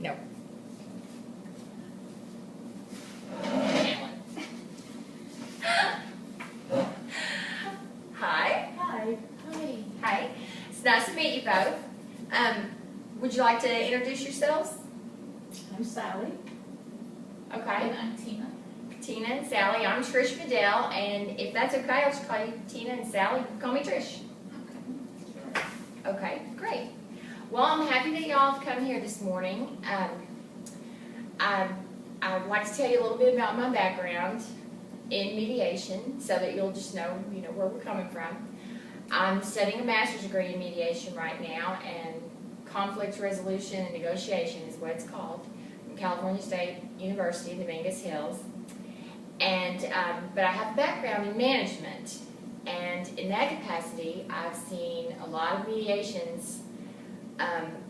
No. Hi. Hi. Hi. Hi. It's nice to meet you both. Would you like to introduce yourselves? I'm Sally. Okay. And I'm Tina. Tina and Sally. I'm Trish Madell, and if that's okay, I'll just call you Tina and Sally. You can call me Trish. Okay. Okay, great. Well, I'm happy that y'all have come here this morning. I'd like to tell you a little bit about my background in mediation so that you'll just know, where we're coming from. I'm studying a master's degree in mediation right now, and conflict resolution and negotiation is what it's called, from California State University in Dominguez Hills. And but I have a background in management, and in that capacity, I've seen a lot of mediations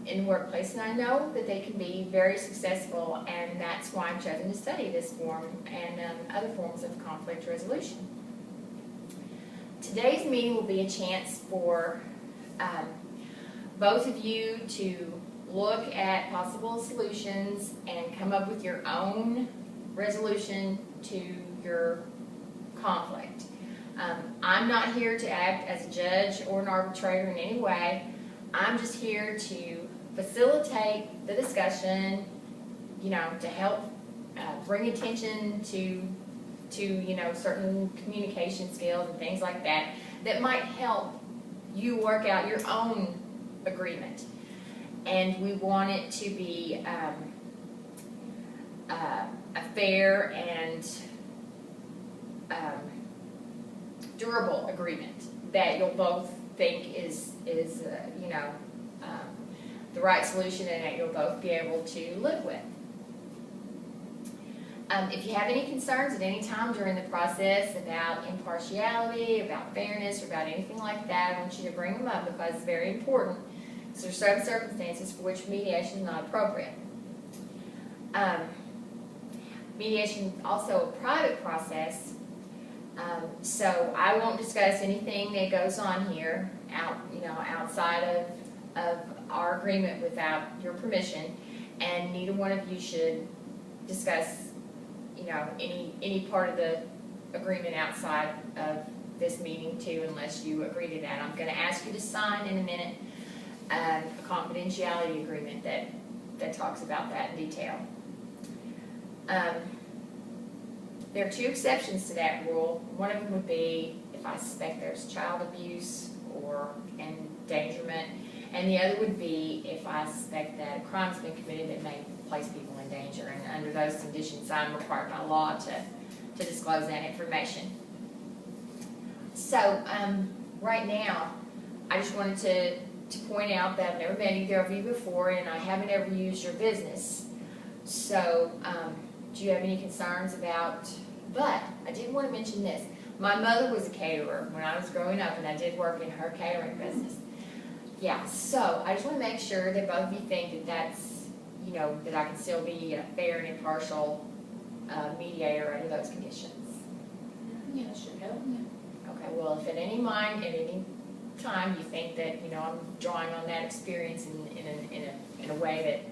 in the workplace, and I know that they can be very successful, and that's why I've chosen to study this form and other forms of conflict resolution. Today's meeting will be a chance for both of you to look at possible solutions and come up with your own resolution to your conflict. I'm not here to act as a judge or an arbitrator in any way. I'm just here to facilitate the discussion, to help bring attention to certain communication skills and things like that that might help you work out your own agreement. And we want it to be a fair and durable agreement that you'll both think is the right solution and that you'll both be able to live with. If you have any concerns at any time during the process about impartiality, about fairness, or about anything like that, I want you to bring them up because it's very important. So there are certain circumstances for which mediation is not appropriate. Mediation is also a private process, so I won't discuss anything that goes on here outside of our agreement without your permission, and neither one of you should discuss any part of the agreement outside of this meeting too, unless you agree to that. I'm going to ask you to sign in a minute a confidentiality agreement that talks about that in detail. There are two exceptions to that rule. One of them would be if I suspect there's child abuse or endangerment, and the other would be if I suspect that a crime's been committed that may place people in danger. And under those conditions, I'm required by law to disclose that information. So right now, I just wanted to point out that I've never met either of you before, and I haven't ever used your business. So do you have any concerns about, but I did want to mention this. My mother was a caterer when I was growing up, and I did work in her catering business. Yeah, so I just want to make sure that both of you think that that's, that I can still be a fair and impartial mediator under those conditions. Yeah, that should help. Yeah. Okay, well, if at any time you think that, I'm drawing on that experience in a way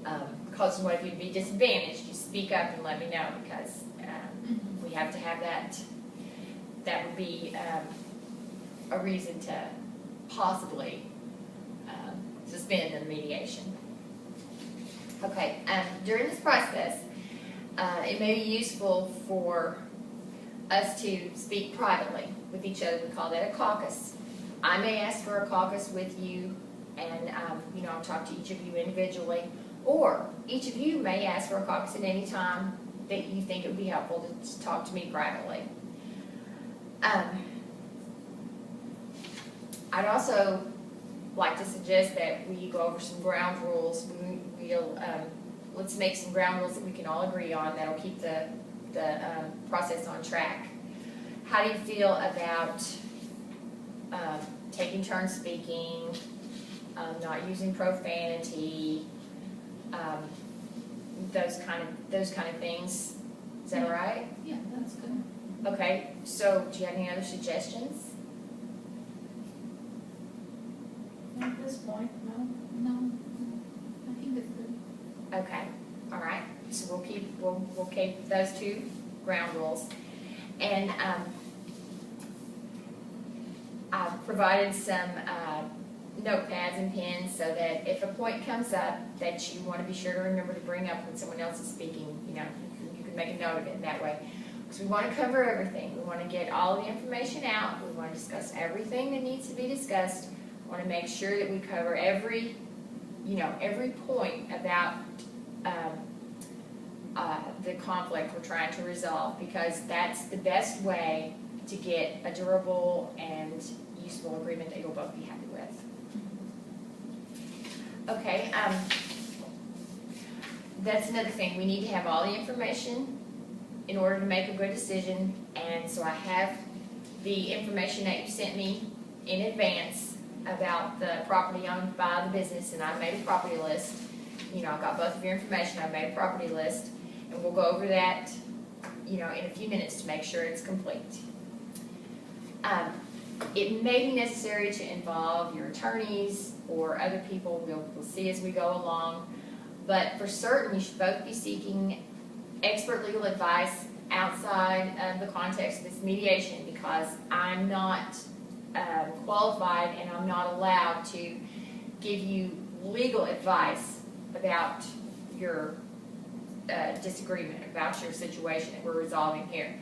that causes one of you to be disadvantaged, you speak up and let me know, because we have to have that. That would be a reason to possibly suspend the mediation. Okay, during this process, it may be useful for us to speak privately with each other. We call that a caucus. I may ask for a caucus with you, and I'll talk to each of you individually, or each of you may ask for a caucus at any time that you think it would be helpful to talk to me privately. I'd also like to suggest that we go over some ground rules. Let's make some ground rules that we can all agree on that'll keep the process on track. How do you feel about taking turns speaking, not using profanity, those kind of things? Is that all right? Yeah, that's good. Okay, so do you have any other suggestions? At this point, no, I think it's good. Okay, all right, so we'll keep those two ground rules. And, I've provided some, notepads and pens so that if a point comes up that you want to be sure to remember to bring up when someone else is speaking, you can make a note of it that way. Because we want to cover everything. We want to get all the information out. We want to discuss everything that needs to be discussed. We want to make sure that we cover every point about the conflict we're trying to resolve, because that's the best way to get a durable and useful agreement that you'll both be happy with. Okay, that's another thing. We need to have all the information in order to make a good decision, and so I have the information that you sent me in advance about the property owned by the business, and I made a property list. I've got both of your information. I've made a property list, and we'll go over that, in a few minutes to make sure it's complete. It may be necessary to involve your attorneys or other people. We'll see as we go along. But for certain, you should both be seeking expert legal advice outside of the context of this mediation, because I'm not qualified and I'm not allowed to give you legal advice about your disagreement, about your situation that we're resolving here.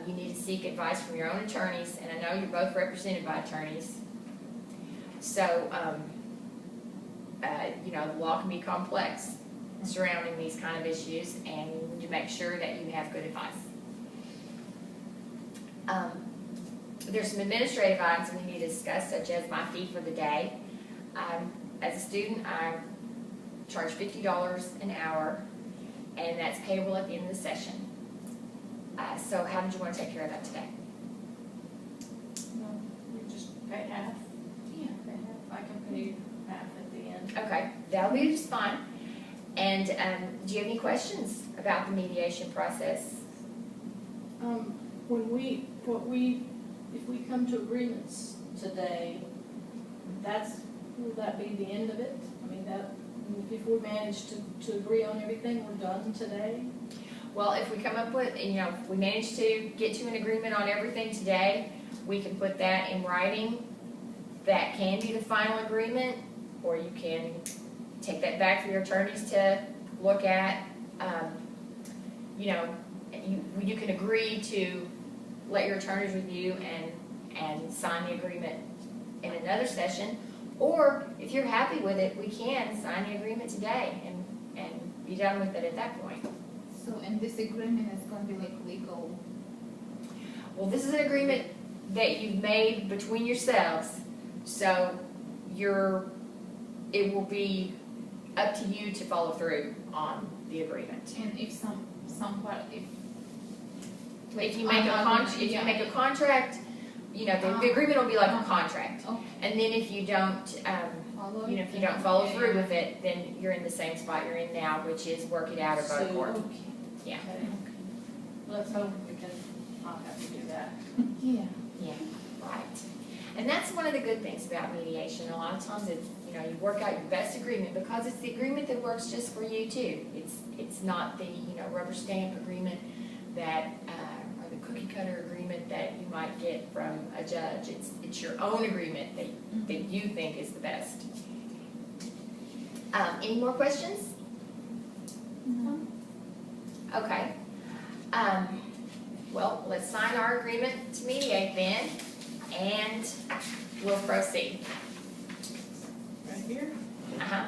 You need to seek advice from your own attorneys, and I know you're both represented by attorneys. So, the law can be complex surrounding these kind of issues, and you need to make sure that you have good advice. There's some administrative items we need to discuss, such as my fee for the day. As a student, I charge $50 an hour, and that's payable at the end of the session. So how did you want to take care of that today? No, you just pay half. Yeah. Pay half. I can pay half at the end. Okay, that'll be just fine. And do you have any questions about the mediation process? If we come to agreements today, will that be the end of it? I mean, if we manage to agree on everything, we're done today? Well, if we come up with, if we manage to get to an agreement on everything today, we can put that in writing. That can be the final agreement, or you can take that back for your attorneys to look at. You can agree to let your attorneys review and sign the agreement in another session. Or if you're happy with it, we can sign the agreement today and be done with it at that point. So, and this agreement is going to be like legal? Well, this is an agreement that you've made between yourselves, so it will be up to you to follow through on the agreement. And if some part, If you make a contract, the agreement will be like a contract. Okay. And then if you don't, Follow if you don't follow through with it, then you're in the same spot you're in now, which is work it out or go to court. Okay. Yeah. Okay. Let's hope I'll have to do that. Yeah. Yeah, right. And that's one of the good things about mediation. A lot of times it's, you work out your best agreement because it's the agreement that works just for you too. It's not the, rubber stamp agreement that, or the cookie cutter agreement that you might get from a judge. It's your own agreement that you think is the best. Any more questions? Okay. Well, let's sign our agreement to mediate then, and we'll proceed. Right here? Uh-huh.